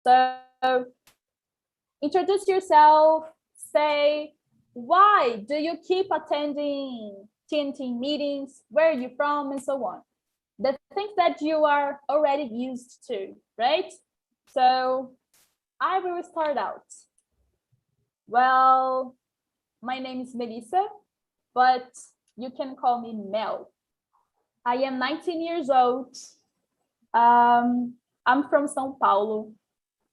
So introduce yourself, say, why do you keep attending TNT meetings, where are you from, and so on. The things that you are already used to, right? So I will start out. Well, my name is Melissa, but you can call me Mel. I am 19 years old. I'm from São Paulo,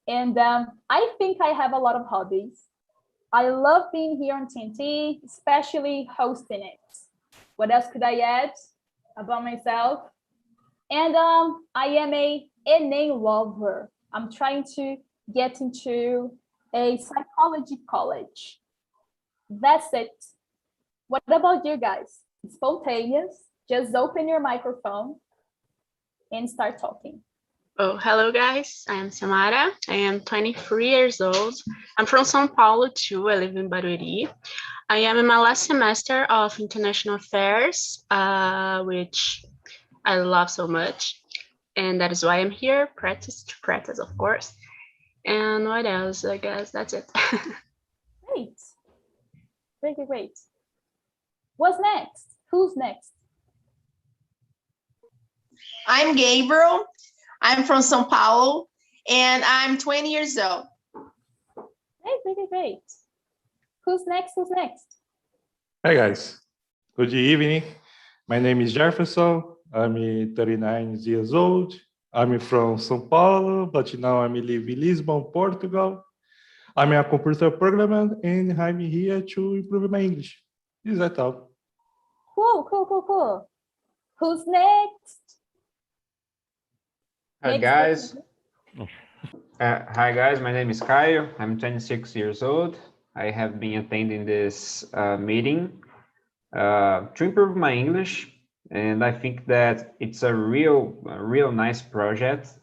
and I think I have a lot of hobbies. I love being here on TNT, especially hosting it. What else could I add about myself? And I am a NA lover. I'm trying to get into a psychology college. That's it. What about you guys? Spontaneous. Just open your microphone and start talking. Oh, hello guys, I am Samara. I am 23 years old. I'm from São Paulo too. I live in Barueri. I am in my last semester of International Affairs, which I love so much. And that is why I'm here, practice, of course. And what else? I guess that's it. Great. Great. What's next? Who's next? I'm Gabriel. I'm from São Paulo, and I'm 20 years old. Great. Who's next? Hi, guys. Good evening. My name is Jefferson. I'm 39 years old. I'm from São Paulo, but now I'm living in Lisbon, Portugal. I'm a computer programmer, and I'm here to improve my English. Is that all? Cool. Who's next? Hi guys. Hi guys, my name is Caio. I'm 26 years old. I have been attending this meeting to improve my English, and I think that it's a real nice project.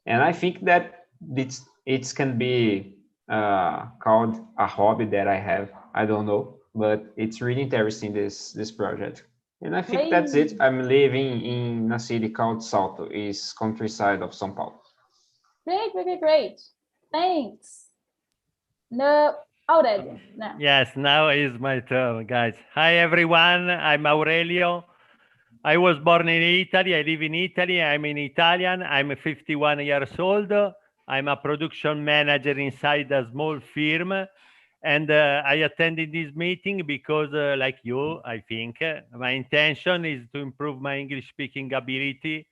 And I think that it can be called a hobby that I have. I don't know, but it's really interesting, this project. And I think that's it. I'm living in a city called Salto, is countryside of São Paulo. Great. Thanks. No, Aurelio. No. Yes, now is my turn, guys. Hi, everyone. I'm Aurelio. I was born in Italy. I live in Italy. I'm an Italian. I'm 51 years old. I'm a production manager inside a small firm. And I attended this meeting because, like you, I think, my intention is to improve my English speaking ability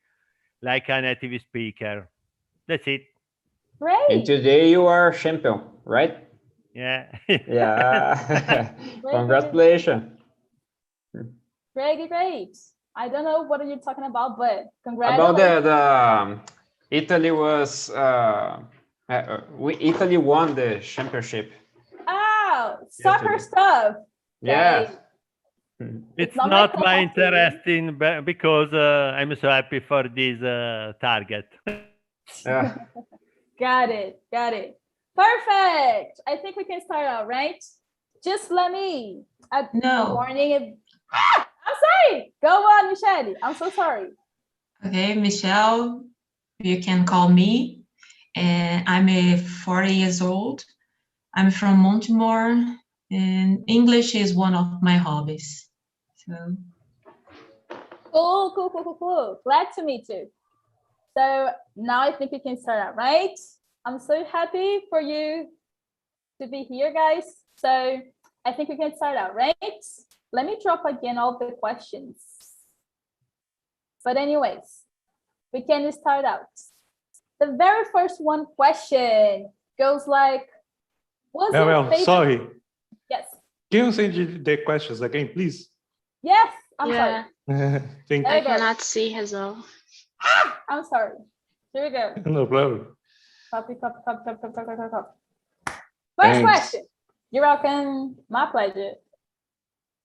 like a native speaker. That's it. Great. And today you are champion, right? Yeah. Yeah. Congratulations. Great. I don't know what are you talking about, but congratulations. About Italy was, Italy won the championship. Oh, soccer stuff. Yeah. It's not my interest in, because I'm so happy for this target. Yeah. Got it. Perfect. I think we can start out, right? Just let me a warning. I'm sorry. Go on, Michelle. I'm so sorry. Okay, Michelle, you can call me. And I'm 40 years old. I'm from Montemor, and English is one of my hobbies. So. Cool. Glad to meet you. So now I think we can start out, right? I'm so happy for you to be here, guys. So I think we can start out, right? Let me drop again all the questions. But anyways, we can start out. The very first question goes like, sorry. Yes. Can you send the questions again, please? Yes, I'm sorry. Thank you. I cannot see as well. I'm sorry. Here we go. No problem. Copy. First question. You're welcome. My pleasure.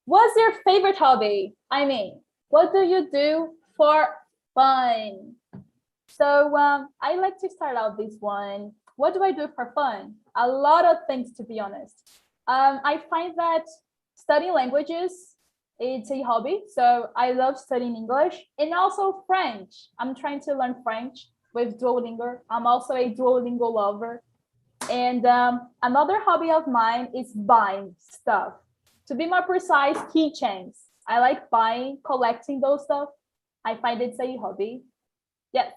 What's your favorite hobby? I mean, what do you do for fun? So I like to start out this one. What do I do for fun? A lot of things, to be honest. I find that studying languages, it's a hobby. So I love studying English and also French. I'm trying to learn French. with Duolingo. I'm also a Duolingo lover. And another hobby of mine is buying stuff. To be more precise, keychains. I like buying, collecting those stuff. I find it's a hobby. Yes.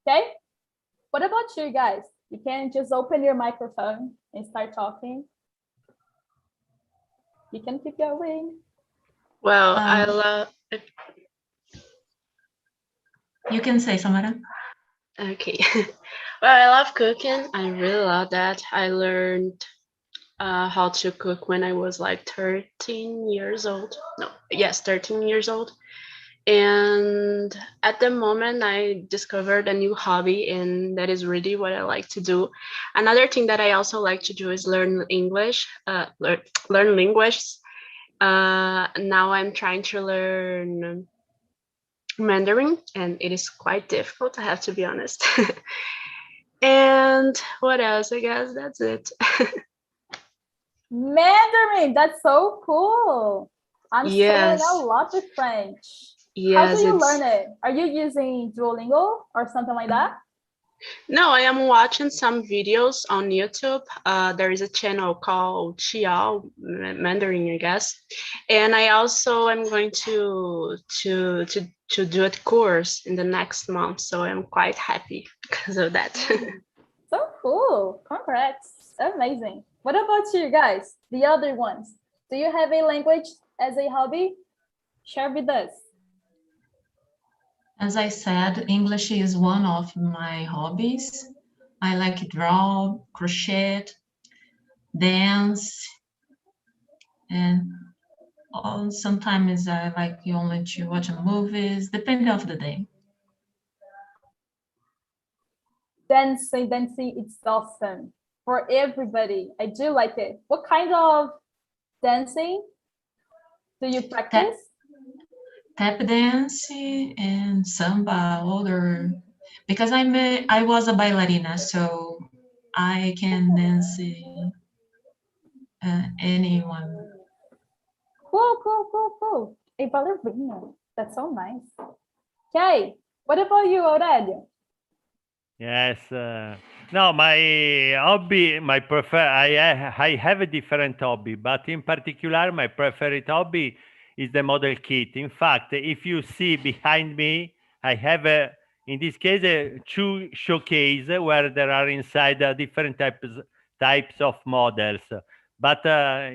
Okay. What about you guys? You can just open your microphone and start talking. You can keep going. Well, I love. You can say, Samara. Okay. Well, I love cooking. I really love that. I learned how to cook when I was like 13 years old. No, yes, 13 years old. And at the moment, I discovered a new hobby, and that is really what I like to do. Another thing that I also like to do is learn English, learn languages. Now I'm trying to learn Mandarin, and it is quite difficult, I have to be honest. And what else? I guess that's it. Mandarin, that's so cool. I'm Yes. studying a lot of French. Yes, How do you it's- learn it? Are you using Duolingo or something like that? No, I am watching some videos on YouTube. There is a channel called Xiao Mandarin, I guess. And I also am going to do a course in the next month. So I'm quite happy because of that. So cool. Congrats. Amazing. What about you guys? The other ones. Do you have a language as a hobby? Share with us. As I said, English is one of my hobbies. I like to draw, crochet, dance, and sometimes I like only to watch movies, depending of the day. Dancing, it's awesome. For everybody. I do like it. What kind of dancing do you practice? Tap dance and samba, because I was a ballerina, so I can dance anyone. Cool. A ballerina. That's so nice. Okay. What about you, Aurelio? Yes. No, my hobby, I have a different hobby, but in particular, my preferred hobby is the model kit. In fact, if you see behind me, I have in this case, two showcase where there are inside different types of models. But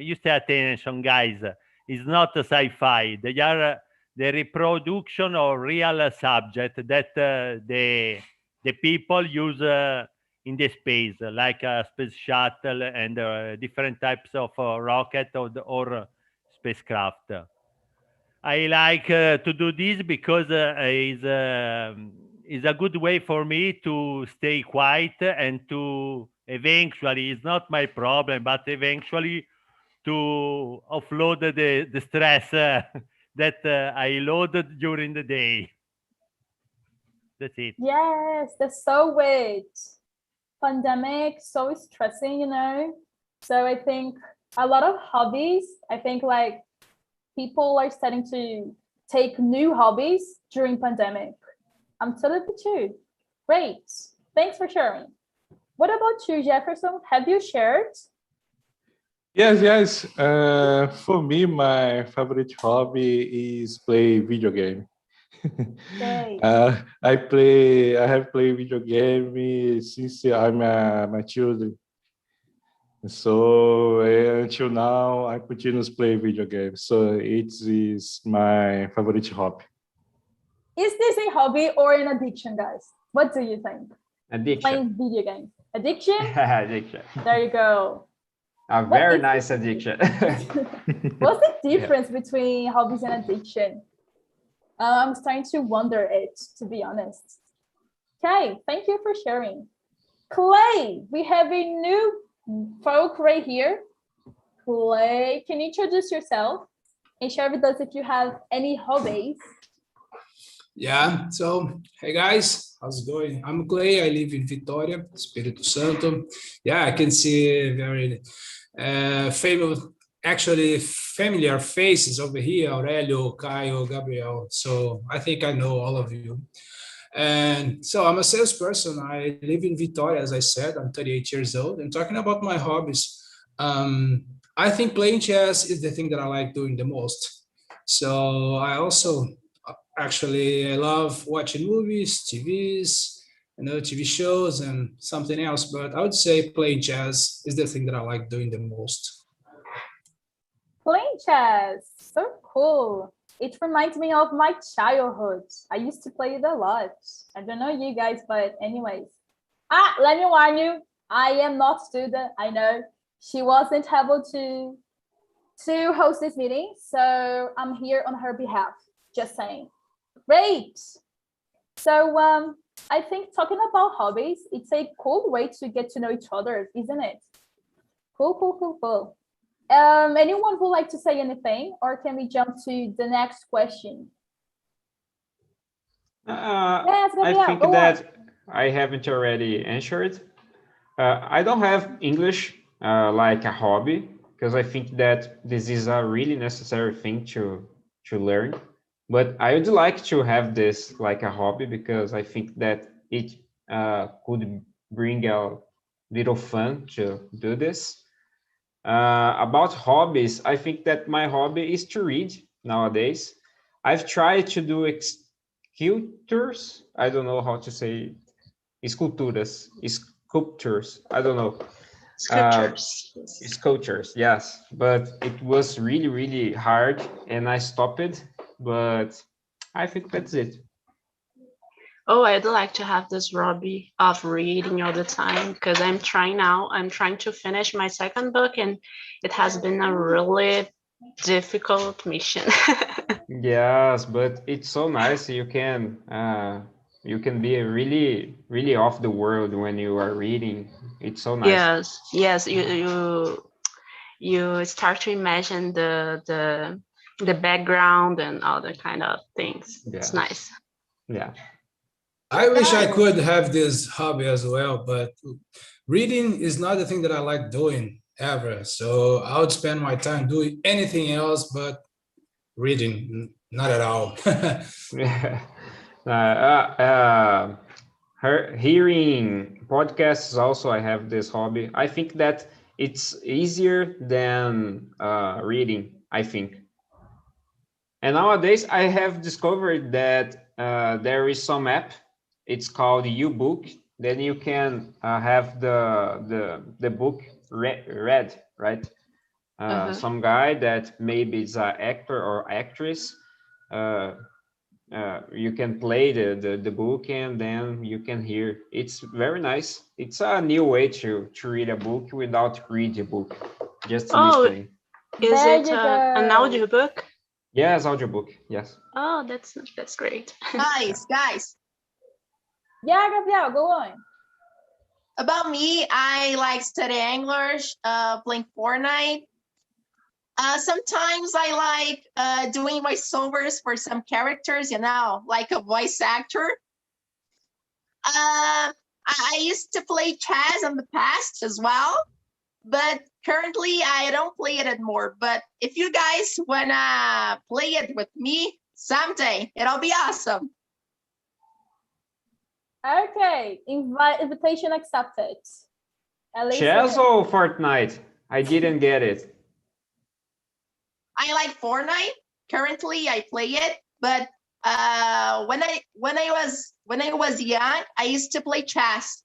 you pay attention, guys. It's not a sci-fi. They are the reproduction of real subject that the people use in the space, like a space shuttle and different types of rocket or spacecraft. I like to do this because it's a good way for me to stay quiet and to eventually, it's not my problem, but eventually to offload the stress that I loaded during the day. That's it. Yes, that's so weird. Pandemic, so stressing, you know. So I think a lot of hobbies, I think like people are starting to take new hobbies during pandemic. I'm totally with you. Great. Thanks for sharing. What about you, Jefferson? Have you shared? Yes. For me, my favorite hobby is play video game. Okay. I have played video game since I'm my children. So until now, I continue to play video games. So it is my favorite hobby. Is this a hobby or an addiction, guys? What do you think? Addiction. Playing video games. Addiction? Addiction. There you go. A What very is- nice addiction. What's the difference between hobbies and addiction? I'm starting to wonder it, to be honest. Okay, thank you for sharing. Clay, we have a new folk right here. Clay, can you introduce yourself and share with us if you have any hobbies? Yeah, so hey guys, how's it going? I'm Clay, I live in Vitória, Espírito Santo. Yeah, I can see very familiar faces over here, Aurelio, Caio, Gabriel. So I think I know all of you. And so I'm a salesperson. I live in Vitória, as I said. I'm 38 years old. And talking about my hobbies, I think playing chess is the thing that I like doing the most. So I also actually I love watching movies, TV shows, and something else. But I would say playing chess is the thing that I like doing the most. Playing chess, so cool. It reminds me of my childhood. I used to play it a lot. I don't know you guys, but anyways. Let me warn you, I am not student. I know she wasn't able to host this meeting, so I'm here on her behalf. Just saying. Great. So I think talking about hobbies, it's a cool way to get to know each other, isn't it? Cool. Anyone would like to say anything, or can we jump to the next question? I think that I haven't already answered. I don't have English like a hobby, because I think that this is a really necessary thing to learn. But I would like to have this like a hobby, because I think that it could bring a little fun to do this. About hobbies, I think that my hobby is to read nowadays. I've tried to do sculptures. I don't know how to say sculptures, I don't know. Sculptures, yes. But it was really, really hard and I stopped it. But I think that's it. Oh, I'd like to have this hobby of reading all the time, because I'm trying to finish my second book, and it has been a really difficult mission. Yes, but it's so nice. You can be really, really off the world when you are reading. It's so nice. Yes. You start to imagine the background and all the kind of things. Yeah. It's nice. Yeah. I wish I could have this hobby as well, but reading is not the thing that I like doing ever. So I would spend my time doing anything else but reading, not at all. Hearing podcasts also, I have this hobby. I think that it's easier than reading, I think. And nowadays I have discovered that there is some app. It's called U-Book. Then you can have the book read, right? Some guy that maybe is an actor or actress. You can play the book and then you can hear. It's very nice. It's a new way to read a book without reading a book, just listening. Is it an audiobook? Yes, audiobook. Yes. Oh, that's great. Guys. Yeah, Gabriel, go on. About me, I like studying English, playing Fortnite. Sometimes I like doing voiceovers for some characters, like a voice actor. I used to play chess in the past as well, but currently I don't play it anymore. But if you guys wanna play it with me someday, it'll be awesome. Okay, invitation accepted. Chess or Fortnite? I didn't get it. I like Fortnite. Currently, I play it, but when I was young, I used to play chess.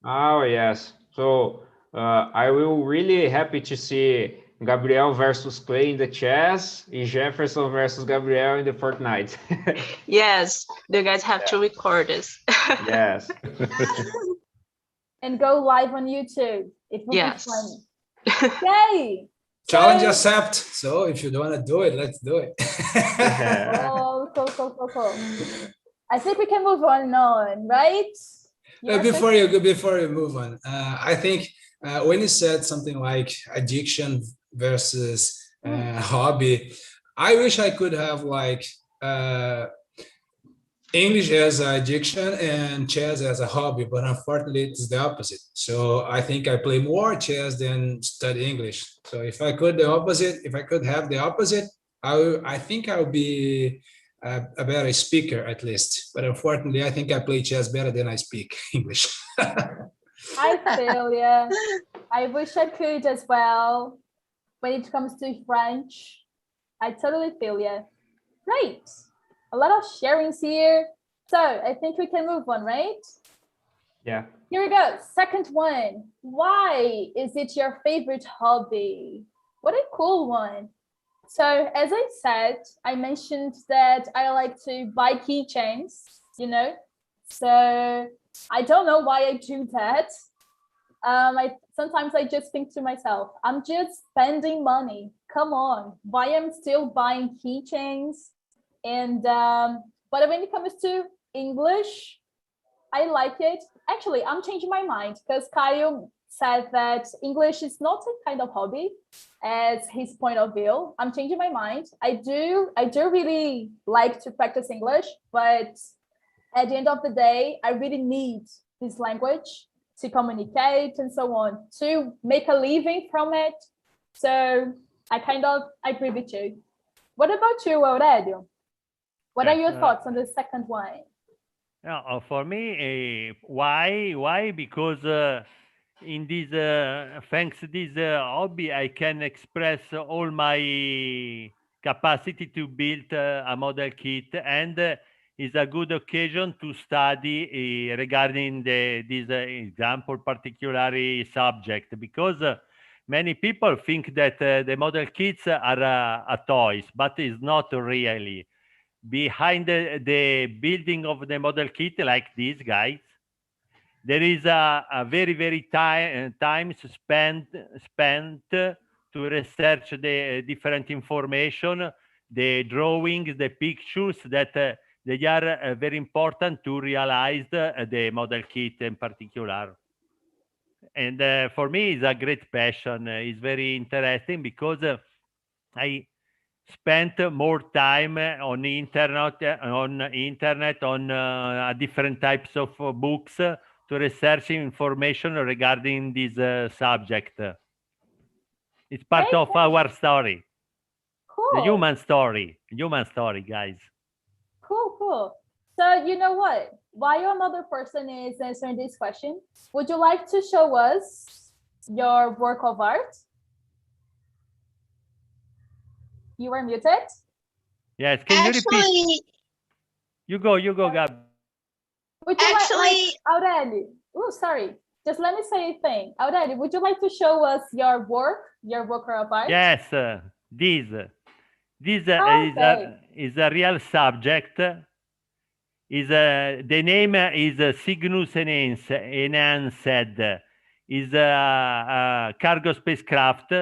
Oh yes. So I will really happy to see Gabriel versus Clay in the chess and Jefferson versus Gabriel in the Fortnite. Yes, you guys have to record this. Yes. And go live on YouTube. It will be fun. Yay! Challenge accept. So if you don't want to do it, let's do it. Oh, cool. I think we can move on, right? Before you move on, I think when you said something like addiction versus hobby, I wish I could have like English as an addiction and chess as a hobby, but unfortunately it's the opposite. So I think I play more chess than study English. So if I could have the opposite, I think I would be a better speaker at least. But unfortunately, I think I play chess better than I speak English. I feel yeah. I wish I could as well. When it comes to French, I totally feel you. Great. A lot of sharings here. So I think we can move on, right? Yeah. Here we go. Second one. Why is it your favorite hobby? What a cool one. So as I said, I mentioned that I like to buy keychains, you know? So I don't know why I do that. Sometimes I just think to myself, I'm just spending money. Come on, why am I still buying keychains? And but when it comes to English, I like it. Actually, I'm changing my mind because Caio said that English is not a kind of hobby as his point of view. I'm changing my mind. I do really like to practice English, but at the end of the day, I really need this language to communicate and so on, to make a living from it. So I kind of agree with you. What about you, Aurelio? What are your thoughts on the second one? For me, why? Why? Because in this, thanks to this hobby, I can express all my capacity to build a model kit, and is a good occasion to study regarding this example, particularly subject, because many people think that the model kits are toys, but it's not really. Behind the building of the model kit, like these guys, there is a very time spent to research the different information, the drawings, the pictures that they are very important to realize the model kit in particular. And for me, it's a great passion. It's very interesting because I spent more time on internet on different types of books to research information regarding this subject. It's part of our story. Cool. The human story, guys. Cool. So you know what? While another person is answering this question, would you like to show us your work of art? You are muted. Yes, can you repeat? You go, Gab. Would you like Aurelio? Oh, sorry. Just let me say a thing. Aurelio, would you like to show us your work of art? Yes, this is a real subject. The name is Cygnus Enhanced. Is a cargo spacecraft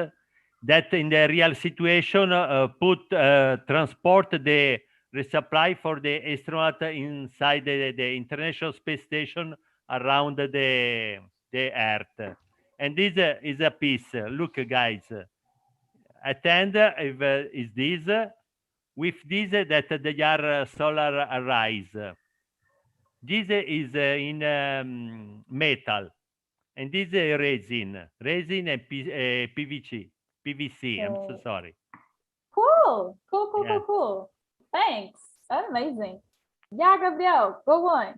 that in the real situation transport the resupply for the astronaut inside the International Space Station around the Earth. And this is a piece. Look, guys. At the end is this. With this that they are solar arrays. This is in metal. And this is resin and PVC. I'm so sorry. Cool. Thanks. Amazing. Yeah, Gabriel, go on.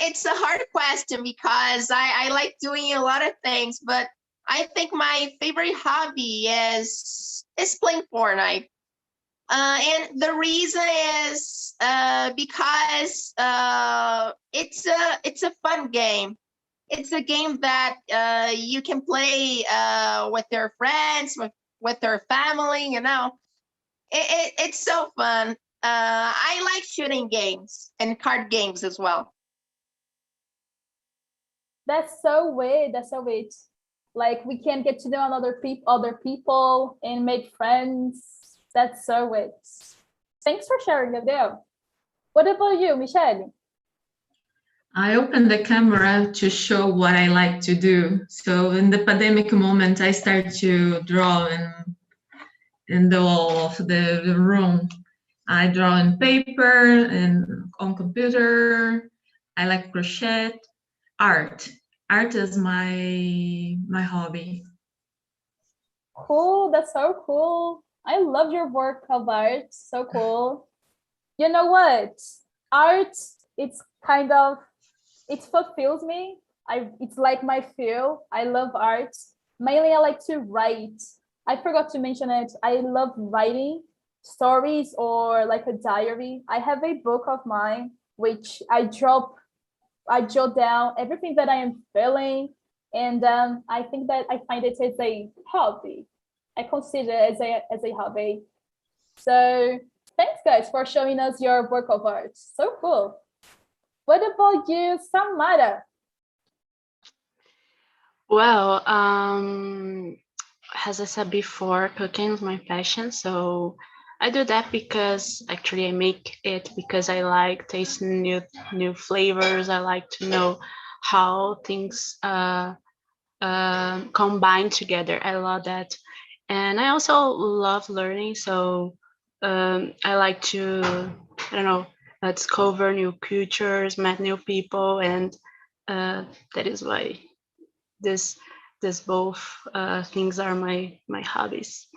It's a hard question because I like doing a lot of things, but I think my favorite hobby is playing Fortnite. And the reason is because it's a fun game. It's a game that you can play with your friends, with your family, you know. It's so fun. I like shooting games and card games as well. That's so weird. Like we can get to know other people and make friends. That's so weird. Thanks for sharing, Gabriel. What about you, Michelle? I opened the camera to show what I like to do. So in the pandemic moment, I started to draw in the wall of the room. I draw in paper and on computer. I like crochet. Art is my hobby. Cool. That's so cool. I love your work of art. So cool. You know what? Art, it's kind of, it fulfills me. It's like my feel. I love art. Mainly, I like to write. I forgot to mention it. I love writing stories or like a diary. I have a book of mine which I jot down everything that I am feeling, and I think that I find it as a hobby. I consider it as a hobby. So thanks, guys, for showing us your work of art. So cool. What about you, Samara? Well, as I said before, cooking is my passion. So I do that because actually I make it because I like tasting new flavors. I like to know how things combine together. I love that, and I also love learning. So I like to, I don't know, discover new cultures, meet new people, and that is why this this both things are my hobbies.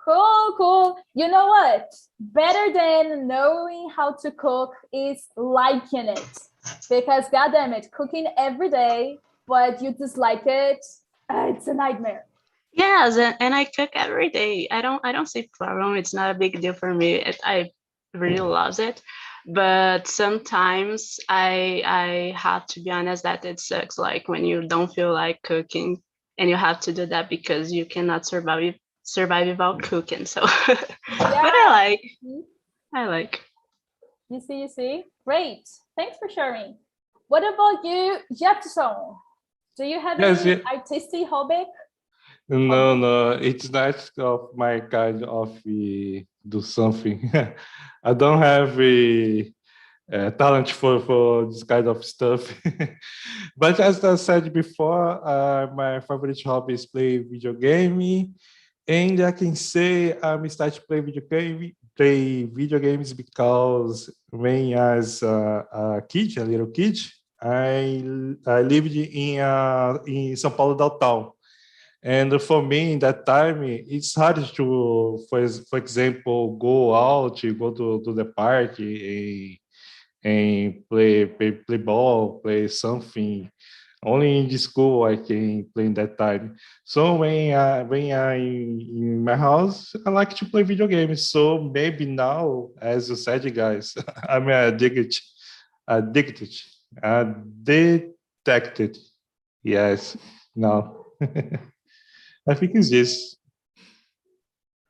Cool, cool. You know what? Better than knowing how to cook is liking it. Because goddamn it, cooking every day, but you dislike it, it's a nightmare. Yes, and I cook every day. I don't see problem. It's not a big deal for me. I really love it, but sometimes I have to be honest that it sucks. Like when you don't feel like cooking and you have to do that because you cannot survive without cooking. So, but Yeah. I like. You see? Great. Thanks for sharing. What about you, Jefferson? Do you have Yes, any yeah. artistic hobby? No, no, it's not of my kind of do something. I don't have a talent for this kind of stuff. But as I said before, my favorite hobby is play video game, and I can say I'm starting to play video games because when I was a kid, a little kid, I lived in São Paulo downtown. And for me, in that time, it's hard to, for example, go out, go to the park and play ball, play something. Only in the school I can play in that time. So when I in my house, I like to play video games. So maybe now, as you said, guys, I'm addicted, detected. Yes, now. I think it's this.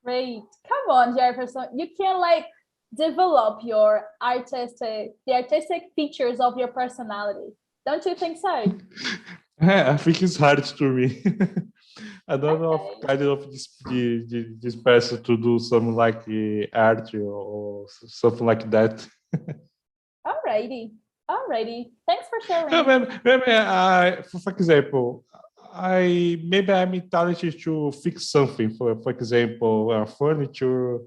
Great. Come on, Jefferson. You can like develop the artistic features of your personality. Don't you think so? I think it's hard to me. I don't know Okay. if kind of this person to do some like art or something like that. Alrighty. Alrighty. Thanks for sharing. For example, maybe I'm talented to fix something. For example, furniture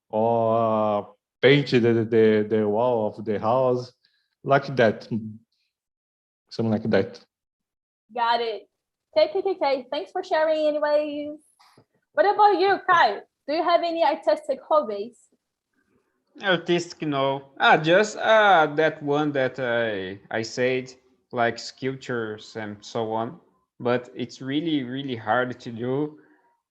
or paint the wall of the house, like that, something like that. Got it. Okay. Thanks for sharing anyways. What about you, Kai? Do you have any artistic hobbies? Artistic, no. Just that one that I said, like sculptures and so on. But it's really, really hard to do,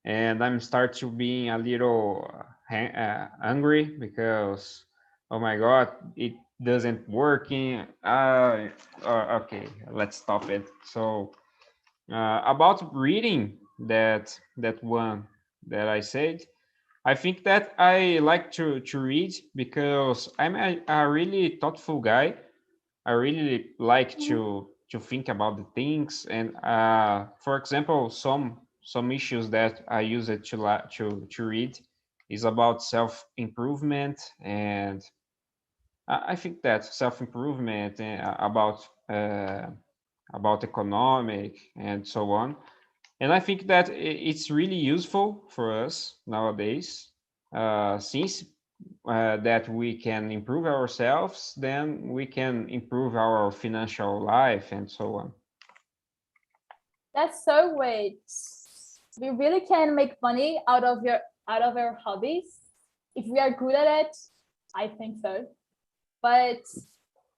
and I'm start to being a little angry because, oh my God, it doesn't working. Okay, let's stop it. So about reading that one that I said. I think that I like to read because I'm a really thoughtful guy. I really like to think about the things, and for example, some issues that I use it to read is about self improvement, and I think that self improvement about economic and so on. And I think that it's really useful for us nowadays, since that we can improve ourselves, then we can improve our financial life and so on. That's so great. we really can make money out of our hobbies. If we are good at it, I think so. But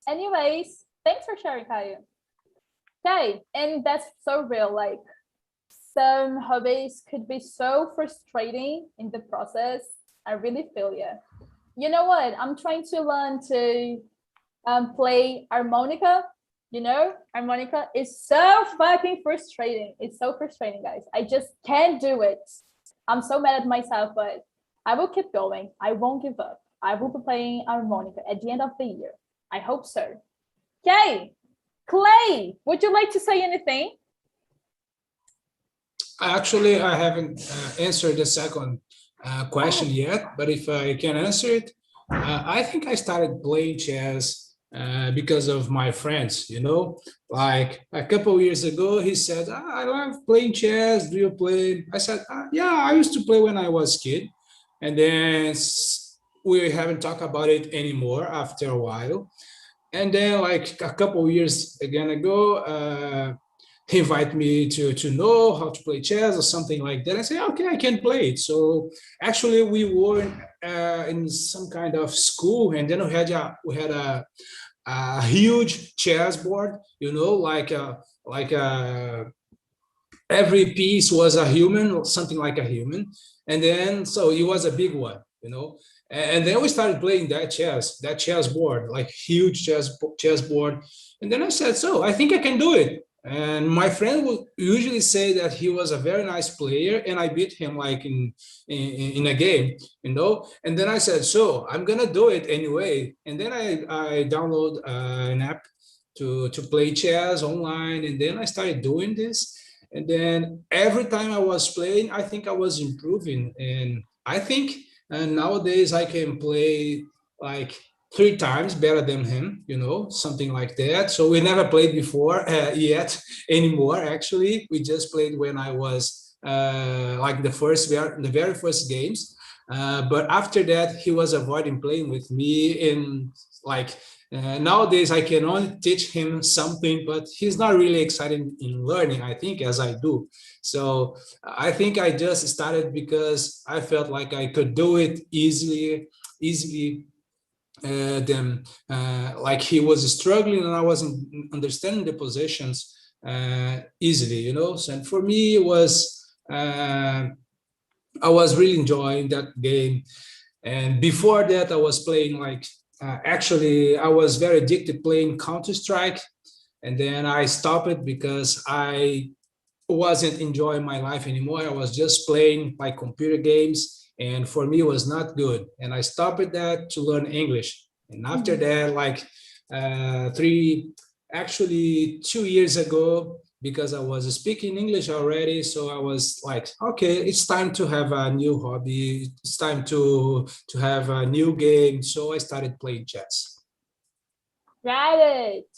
anyways, thanks for sharing, Caio. Okay, and that's so real. Like some hobbies could be so frustrating in the process. I really feel you. You know what? I'm trying to learn to play harmonica. You know, harmonica is so fucking frustrating. It's so frustrating, guys. I just can't do it. I'm so mad at myself, but I will keep going. I won't give up. I will be playing harmonica at the end of the year. I hope so. Okay, Clay, would you like to say anything? Actually, I haven't answered the second question yet, but if I can answer it, I think I started playing chess because of my friends, you know, like a couple of years ago, he said, I love playing chess. Do you play? I said, yeah, I used to play when I was a kid. And then we haven't talked about it anymore after a while. And then like a couple of years again ago, he invited me to know how to play chess or something like that. I say, okay, I can play it. So actually we were in some kind of school, and then we had a huge chess board, you know, like every piece was a human, something like a human. And then, so it was a big one, you know. And then we started playing that chess board, like huge chess board. And then I said, so I think I can do it. And my friend would usually say that he was a very nice player, and I beat him like in a game, you know. And then I said, so I'm gonna do it anyway. And then I download an app to play chess online, and then I started doing this. And then every time I was playing, I think I was improving, and I think nowadays I can play like 3 times better than him, you know, something like that. So we never played before yet anymore. Actually, we just played when I was like the very first games. But after that, he was avoiding playing with me. And like nowadays, I can only teach him something, but he's not really excited in learning, I think, as I do. So I think I just started because I felt like I could do it easily. Then like he was struggling and I wasn't understanding the positions easily, you know. So and for me it was I was really enjoying that game. And before that I was playing like actually I was very addicted playing Counter-Strike, and then I stopped it because I wasn't enjoying my life anymore. I was just playing like computer games, and for me it was not good, and I stopped that to learn English. And after that, like 2 years ago, because I was speaking English already, so I was like, okay, it's time to have a new hobby, it's time to have a new game. So I started playing chess. Got it.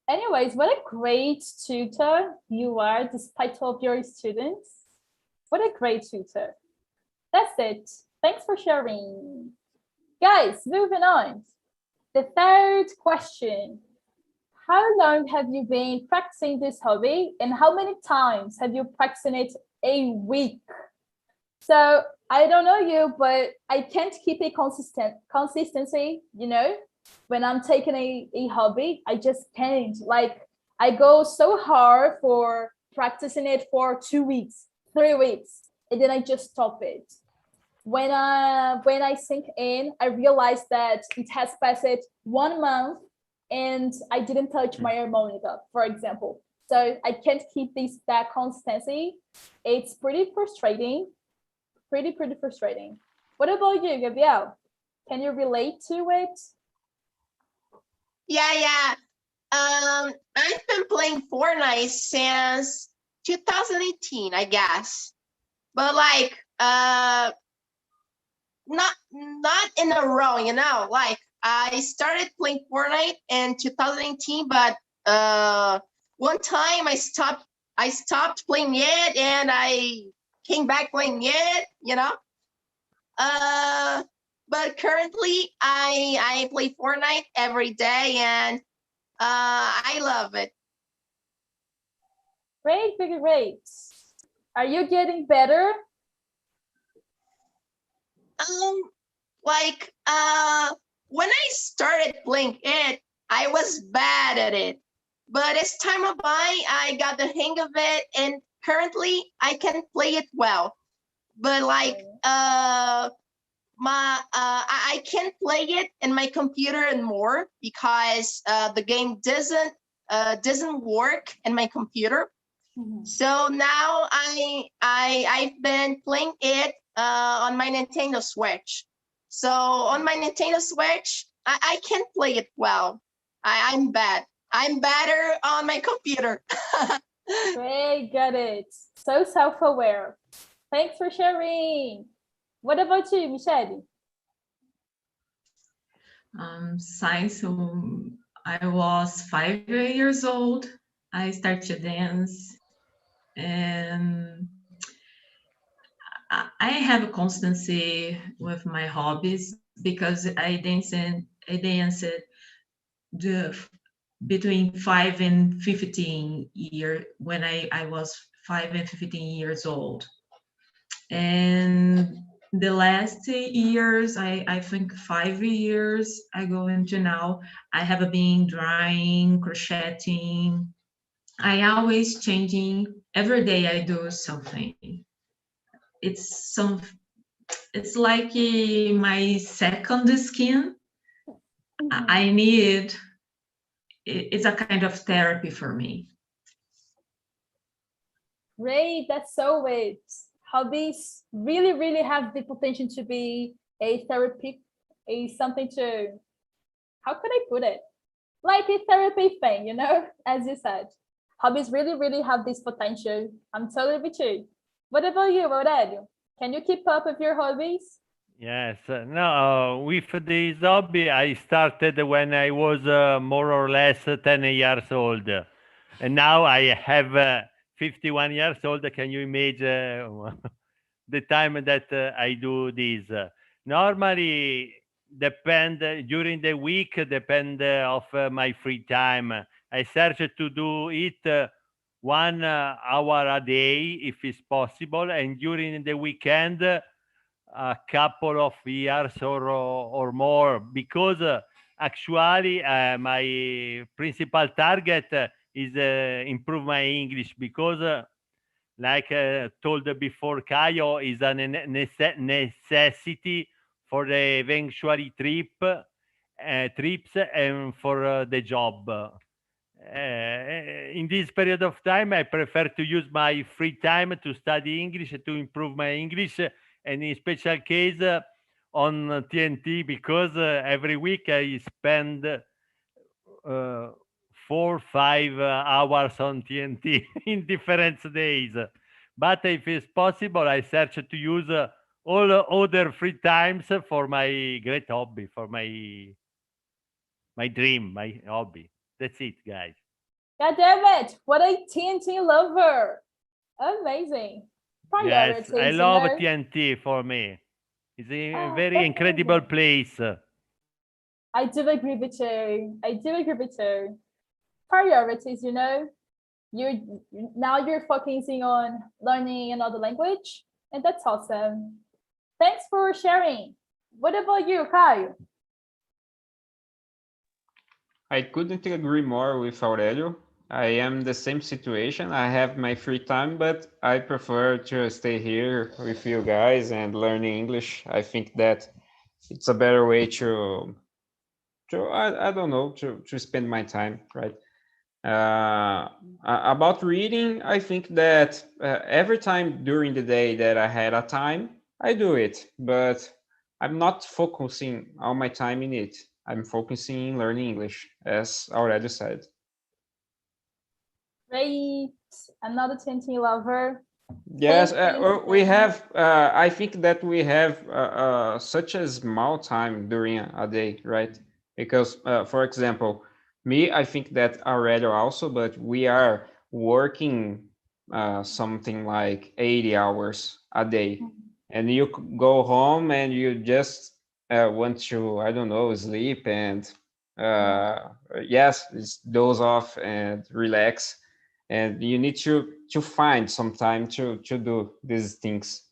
Anyways, what a great tutor you are, despite all of your students. What a great tutor. That's it. Thanks for sharing. Guys, moving on. The third question. How long have you been practicing this hobby, and how many times have you practiced it a week? So I don't know you, but I can't keep a consistency, you know? When I'm taking a hobby, I just can't. Like I go so hard for practicing it for 2 weeks, 3 weeks, and then I just stop it. When I sink in, I realize that it has passed 1 month and I didn't touch my harmonica, for example. So I can't keep that consistency. It's pretty frustrating. Pretty frustrating. What about you, Gabriel? Can you relate to it? Yeah. I've been playing Fortnite since 2018, I guess. But like not in a row, you know. Like I started playing Fortnite in 2018, but one time I stopped playing it and I came back playing it, you know. But currently I play Fortnite every day, and I love it. Great. Are you getting better? When I started playing it, I was bad at it. But as time went by, I got the hang of it, and currently I can play it well. But I can play it in my computer and more because the game doesn't work in my computer. Mm-hmm. So now I've been playing it on my Nintendo Switch. So on my Nintendo Switch, I can play it well. I'm bad. I'm better on my computer. Great, got it. So self-aware. Thanks for sharing. What about you, Michelle? Since I was 5 years old, I started to dance, and I have a constancy with my hobbies because I danced between 5 and 15 years when I was 5 and 15 years old. And the last years, I think 5 years ago into now, I have been drawing, crocheting. I always changing. Every day I do something. It's like my second skin. Mm-hmm. I need. It's a kind of therapy for me. Great, that's so it. Hobbies really, really have the potential to be a therapy, something to, how could I put it? Like a therapy thing, you know, as you said. Hobbies really, really have this potential. I'm totally with you. What about you, Aurelio? Can you keep up with your hobbies? Yes, no, with this hobby, I started when I was more or less 10 years old. And now I have 51 years old. Can you imagine the time that I do this? Normally, depend during the week, depend of my free time. I search to do it 1 hour a day, if it's possible. And during the weekend, a couple of years or more, because actually my principal target is improve my English, because like told before, Caio, is a necessity for the eventually trips and for the job. In this period of time, I prefer to use my free time to study English, to improve my English, and in special case on TNT, because every week I spend 4 or 5 hours on TNT in different days. But if it's possible, I search to use all other free times for my great hobby, for my dream, my hobby. That's it, guys. God damn it! What a TNT lover! Amazing. Yes, I love TNT. For me, it's a very incredible place. I do agree with you. I do agree with you. Priorities, you know. You're focusing on learning another language, and that's awesome. Thanks for sharing. What about you, Caio? I couldn't agree more with Aurelio. I am the same situation. I have my free time, but I prefer to stay here with you guys and learning English. I think that it's a better way to I don't know, to spend my time, right? About reading, I think that every time during the day that I had a time, I do it, but I'm not focusing all my time in it. I'm focusing in learning English, as already said. Great. Another TNT lover. Yes, we have, I think that we have such a small time during a day, right? Because, for example, me, I think that already also, but we are working something like 80 hours a day. And you go home and you just want to, I don't know, sleep and yes, doze off and relax. and you need to find some time to do these things.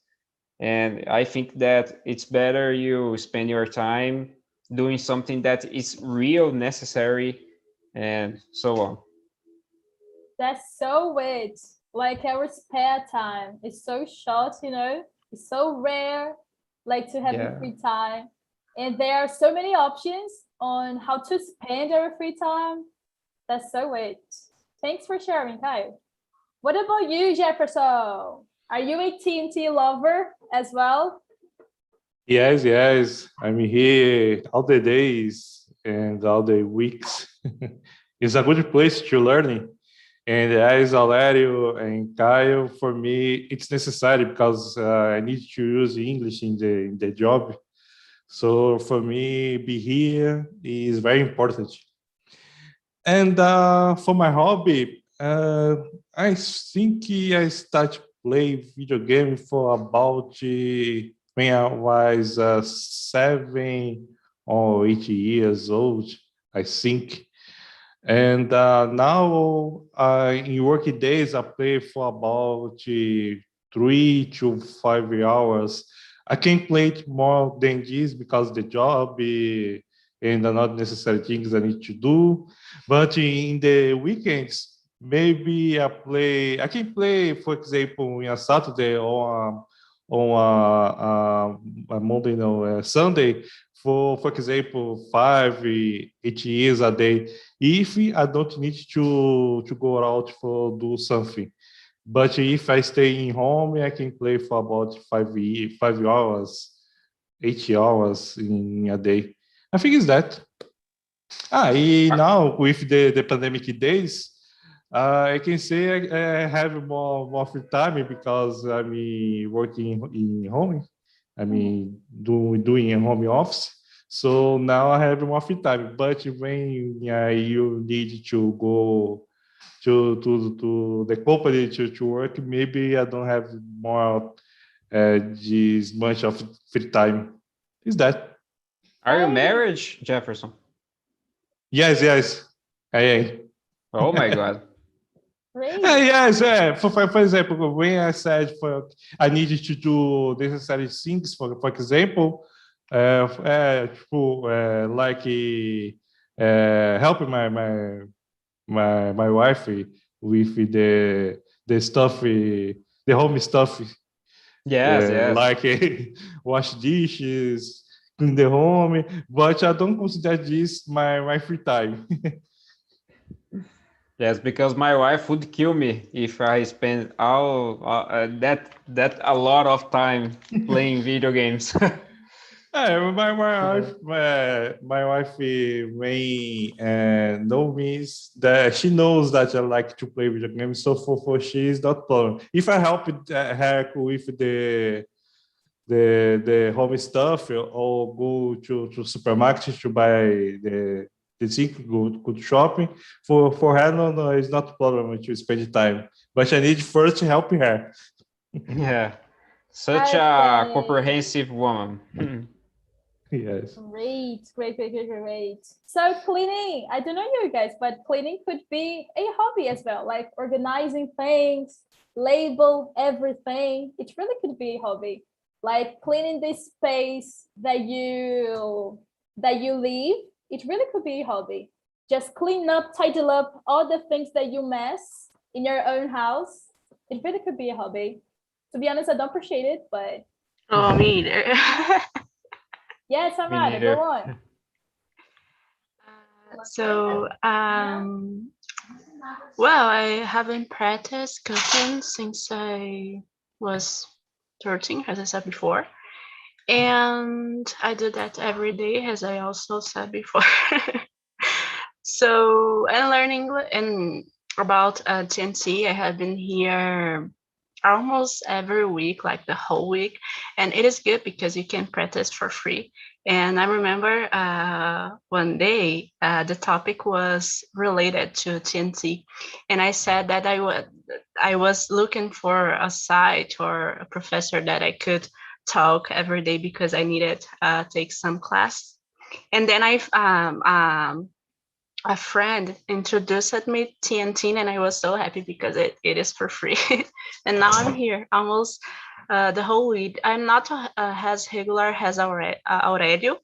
And I think that it's better you spend your time doing something that is real necessary and so on. That's so weird. Like our spare time is so short, you know, it's so rare, like to have Yeah. free time. And there are so many options on how to spend our free time. That's so weird. Thanks for sharing, Kyle. What about you, Jefferson? Are you a TNT lover as well? Yes, yes. I'm here all the days and all the weeks. It's a good place to learn. And as Alério and Kyle, for me, it's necessary because I need to use English in the job. So for me, be here is very important. And for my hobby, I think I started play video game for about when I was 7 or 8 years old, I think. And now in working days, I play for about 3 to 5 hours. I can play it more than this because the job and the not necessary things I need to do. But in the weekends, maybe I can play, for example, on a Saturday or on a Monday, no, Sunday, for example, 5, 8 years a day, if I don't need to go out for do something. But if I stay in home, I can play for about 5 hours, 8 hours in a day. I think it's that. And now with the pandemic days, I can say I have more free time because I'm working in home. Doing a home office. So now I have more free time. But when you need to go to the company to work, maybe I don't have more this much of free time. Is that? Are you married, Jefferson? Yes. I am. Oh my God. Great. Yes. For example, when I said I needed to do necessary things, for example, like helping my wife with the stuff, the home stuff, Yes. like wash dishes, clean the home. But I don't consider this my free time. Yes, because my wife would kill me if I spend all that a lot of time playing video games. My wife when know me that she knows that I like to play video games. So for she is not problem. If I help her with the home stuff or go to supermarket to buy the thing, go to shopping, for her no, it's not a problem to spend time. But I need first help her. Yeah, such a comprehensive woman. Yes. Great. So cleaning, I don't know you guys, but cleaning could be a hobby as well, like organizing things, label everything. It really could be a hobby, like cleaning the space that you live. It really could be a hobby. Just clean up, tidy up all the things that you mess in your own house. It really could be a hobby. To be honest, I don't appreciate it, but Oh, me either. yeah, Samara, go on. So, well, I haven't practiced cooking since I was 13, as I said before. And I do that every day, as I also said before. So, and learning and about TNT, I have been here almost every week, like the whole week, and it is good because you can practice for free. And I remember one day the topic was related to TNT, and I said that I was looking for a site or a professor that I could talk every day because I needed take some class. And then a friend introduced me TNT, and I was so happy because it is for free. And now I'm here almost the whole week. I'm not as regular as Aurelio,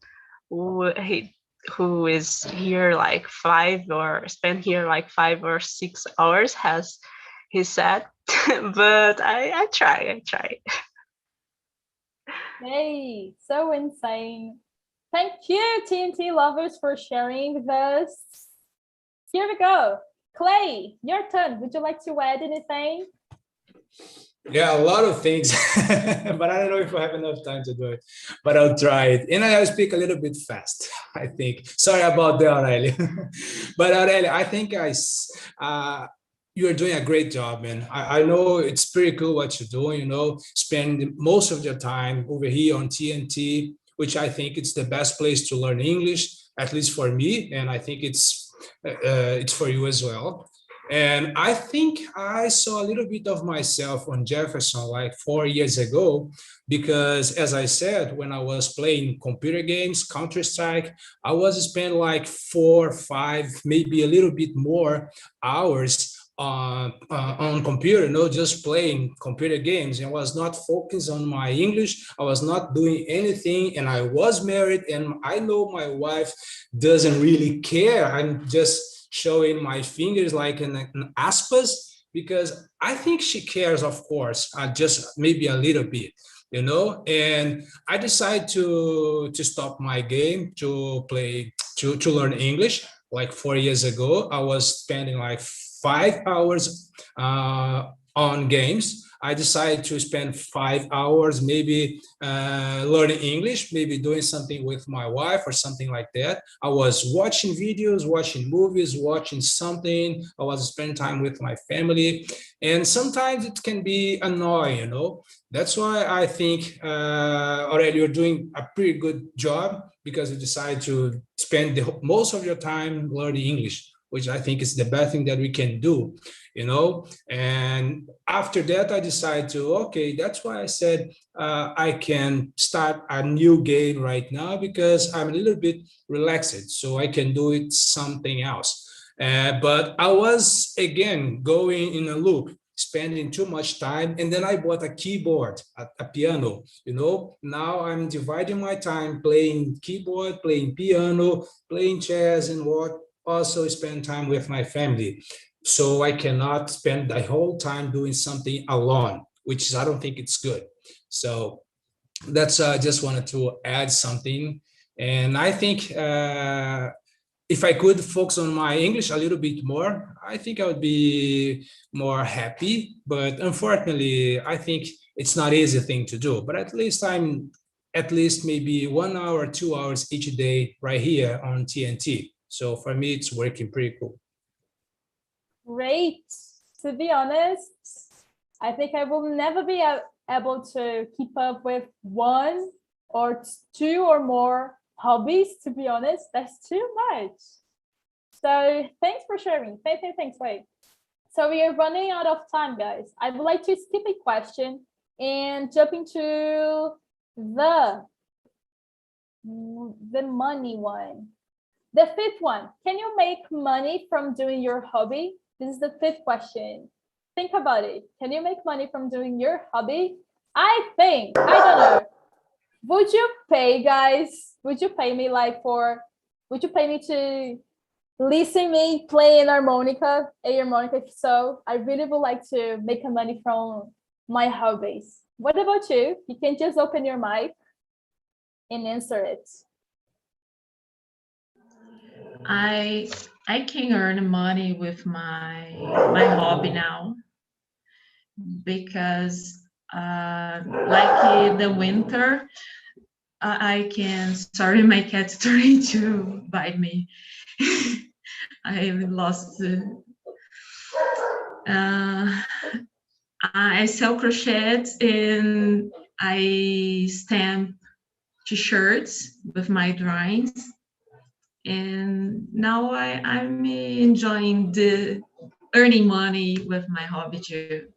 who is here like 5 or spent here like 5 or 6 hours, as he said. But I try. Hey, so insane. Thank you, TNT lovers, for sharing with us. Here we go. Clay, your turn. Would you like to add anything? Yeah, a lot of things, but I don't know if I have enough time to do it, but I'll try it. And I'll speak a little bit fast, I think. Sorry about that, Aurelio. But Aurelio, I think you're doing a great job, man. I know it's pretty cool what you're doing, you know, spend most of your time over here on TNT, which I think it's the best place to learn English, at least for me. And I think it's for you as well. And I think I saw a little bit of myself on Jefferson like 4 years ago, because as I said, when I was playing computer games, Counter-Strike, I was spending like 4, 5, maybe a little bit more hours on computer, you know, just playing computer games, and was not focused on my English. I was not doing anything, and I was married, and I know my wife doesn't really care. I'm just showing my fingers like an aspas, because I think she cares, of course, just maybe a little bit, you know. And I decided to stop my game to play to learn English. Like 4 years ago, I was spending like 5 hours on games. I decided to spend 5 hours maybe learning English, maybe doing something with my wife or something like that. I was watching videos, watching movies, watching something. I was spending time with my family. And sometimes it can be annoying, you know. That's why I think already you're doing a pretty good job, because you decide to spend most of your time learning English, which I think is the best thing that we can do, you know. And after that, I decided to, okay, that's why I said I can start a new game right now, because I'm a little bit relaxed, so I can do it something else. But I was, again, going in a loop, spending too much time. And then I bought a keyboard, a piano, you know. Now I'm dividing my time playing keyboard, playing piano, playing chess, and what also spend time with my family. So I cannot spend the whole time doing something alone, which I don't think it's good. So that's I just wanted to add something. And I think if I could focus on my English a little bit more, I think I would be more happy. But unfortunately, I think it's not an easy thing to do. But at least I'm at least maybe 1 hour, 2 hours each day right here on TNT. So for me, it's working pretty cool. Great. To be honest, I think I will never be able to keep up with 1 or 2 or more hobbies, to be honest. That's too much. So thanks for sharing. Thanks. Wait. So we are running out of time, guys. I would like to skip a question and jump into the money one. The 5th one. Can you make money from doing your hobby? This is the 5th question. Think about it. Can you make money from doing your hobby? I don't know. Would you pay, guys? Would you pay me would you pay me to listen me play a harmonica? If so, I really would like to make money from my hobbies. What about you? You can just open your mic and answer it. I can earn money with my hobby now, because like in the winter, I can. Sorry, my cat's trying to bite me. I lost. I sell crochets and I stamp T-shirts with my drawings. And now I'm enjoying the earning money with my hobby too.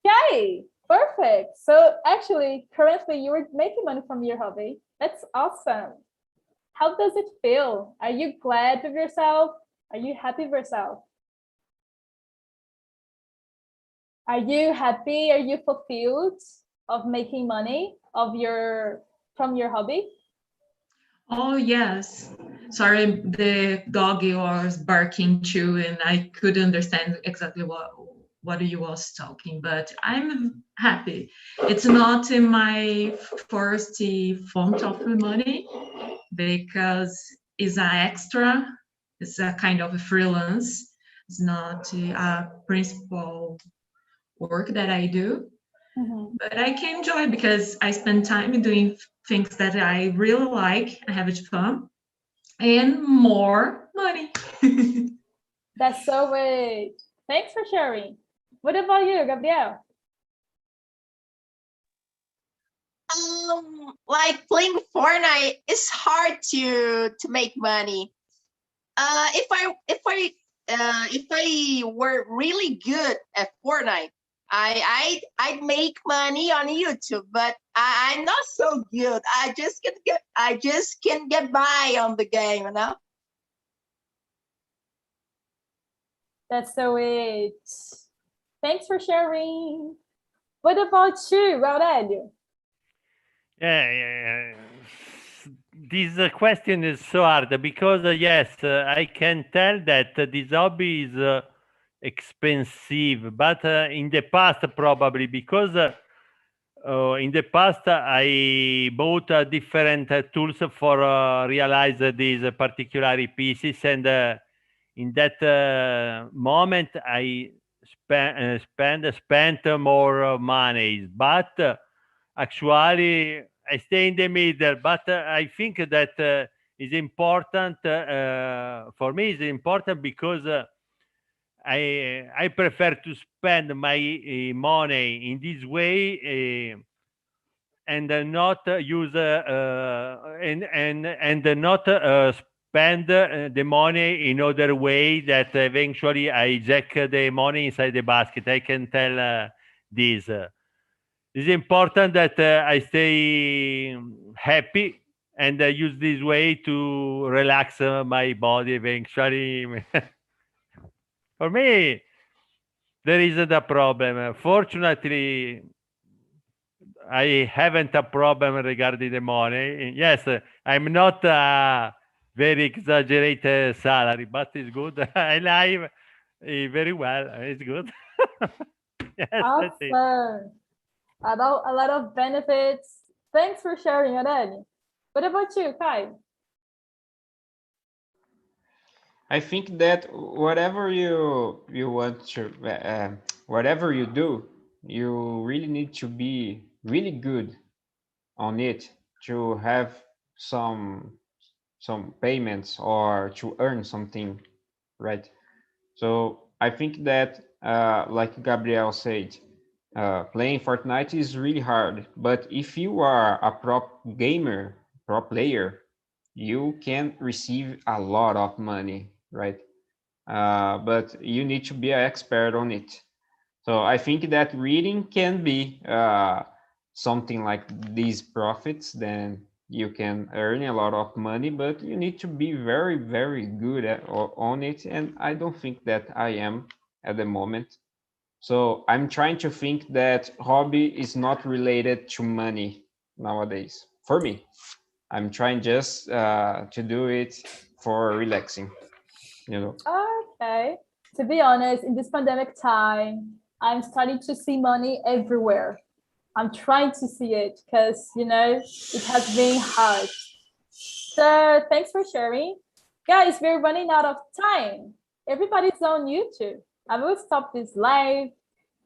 Okay, perfect. So actually, currently you are making money from your hobby. That's awesome. how does it feel? Are you glad with yourself? Are you happy with yourself? Are you happy? Are you fulfilled of making money from your hobby? Oh, yes. Sorry, the dog was barking too, and I couldn't understand exactly what you was talking, but I'm happy. It's not in my first font of money because it's an extra. It's a kind of a freelance. It's not a principal work that I do. Mm-hmm. But I can enjoy because I spend time doing things that I really like. I have fun and more money. That's so great. Thanks for sharing. What about you, Gabriel? Like playing Fortnite is hard to make money. If I were really good at Fortnite, I'd make money on YouTube, but I'm not so good. I just can get by on the game, you know. That's so it. Thanks for sharing. What about you, Aurelio? Yeah. This question is so hard because yes, I can tell that this hobby is expensive, but in the past probably because in the past I bought different tools for realize these particular pieces, and in that moment I spent more money, but actually I stay in the middle. But I think that is important for me. Is important because I prefer to spend my money in this way and not use and not spend the money in other way that eventually I jack the money inside the basket. I can tell this. It's important that I stay happy and use this way to relax my body eventually. For me, there isn't a problem. Fortunately, I haven't a problem regarding the money. Yes, I'm not a very exaggerated salary, but it's good. I live very well. It's good. Yes, that's it. Awesome. A lot of benefits. Thanks for sharing, Aurelio. What about you, Kai? I think that whatever you want to, whatever you do, you really need to be really good on it to have some payments or to earn something, right? So I think that, like Gabriel said, playing Fortnite is really hard. But if you are a pro gamer, pro player, you can receive a lot of money, right? But you need to be an expert on it. So I think that reading can be something like these profits, then you can earn a lot of money, but you need to be very, very good on it. And I don't think that I am at the moment. So I'm trying to think that hobby is not related to money nowadays. For me, I'm trying just to do it for relaxing, you know. Okay. To be honest, in this pandemic time, I'm starting to see money everywhere. I'm trying to see it because, it has been hard. So thanks for sharing. Guys, we're running out of time. Everybody's on YouTube. I will stop this live.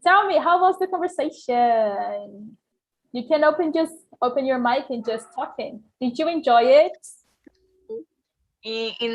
Tell me, how was the conversation? You can open your mic and just talking. Did you enjoy it? In my